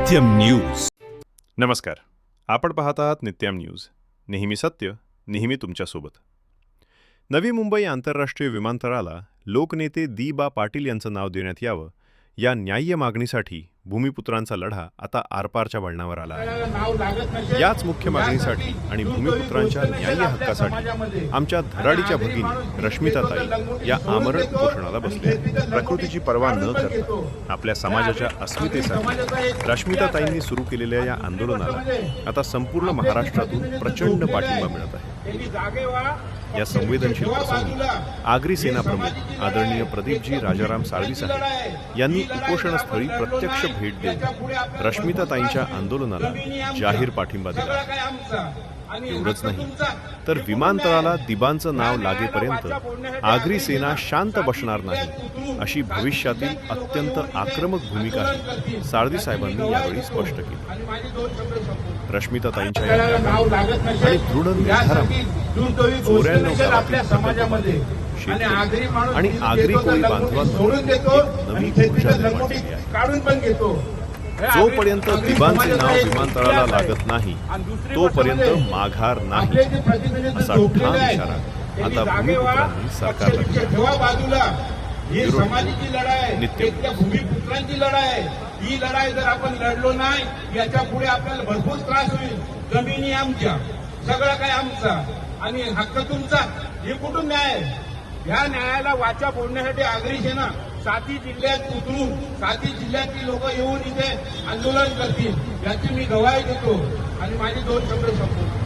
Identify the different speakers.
Speaker 1: नित्यम न्यूज.
Speaker 2: नमस्कार. आपण पाहत आहात नित्यम न्यूज. नेहमी सत्य, नेहमी तुमच्यासोबत. नवी मुंबई आंतरराष्ट्रीय विमानतळाला लोकनेते दी.बा. पाटील यांचं नाव देण्यात यावं या न्याय्य मागणीसाठी भूमिपुत्रांचा लढा आता आरपारच्या वळणावर आला आहे. याच मुख्य मागणीसाठी आणि भूमिपुत्रांच्या न्याय्य हक्कासाठी आमच्या धडाडीच्या भगिनी रश्मिताताई या आमरण उपोषणाला बसल्या आहेत. प्रकृतीची पर्वा न करता आपल्या समाजाच्या अस्मितेसाठी रश्मिताताईंनी सुरू केलेल्या या आंदोलनाला आता संपूर्ण महाराष्ट्रातून प्रचंड पाठिंबा मिळत आहे. या संवेदनशील प्रसंगी आगरी सेना प्रमुख आदरणीय प्रदीपजी राजाराम साळवी साहेब यांनी उपोषणस्थळी प्रत्यक्ष भेट देऊन रश्मिताताईंच्या आंदोलनाला जाहीर पाठिंबा दिला. एवढंच नाही तर विमानतळाला दिबांचं नाव लागेपर्यंत आगरी सेना शांत बसणार नाही अशी भविष्यातील अत्यंत आक्रमक भूमिकाही साळवी साहेबांनी यावेळी स्पष्ट केली. रश्मिताताईंच्या आणि दृढ निर्धारामुळे 94 गावातील प्रकल्पामध्ये शेतकरी आणि आगरी कोळी बांधवांना एक नवी ऊर्जा निर्माण झाली आहे. जोपर्यंत दिबांचे नाव विमानतळाला लागत नाही तोपर्यंत माघार नाही असा ठाम इशारा आता भूमिपुत्रांनी सरकारला दिला.
Speaker 3: भूमिपुत्रांची लढाई ही लढाई जर आपण लढलो नाही याच्या पुढे आपल्याला भरपूर त्रास होईल. जमिनी आमच्या, सगळं काय आमचा आणि हक्क तुमचा. हे कुठून न्याय? या न्यायाला वाचा फोडण्यासाठी आगरी सेना 7 जिल्ह्यात उतरून 7 जिल्ह्यातली लोक येऊन इथे आंदोलन करतील याची मी गवाही देतो आणि माझे 2 शब्द संपवतो.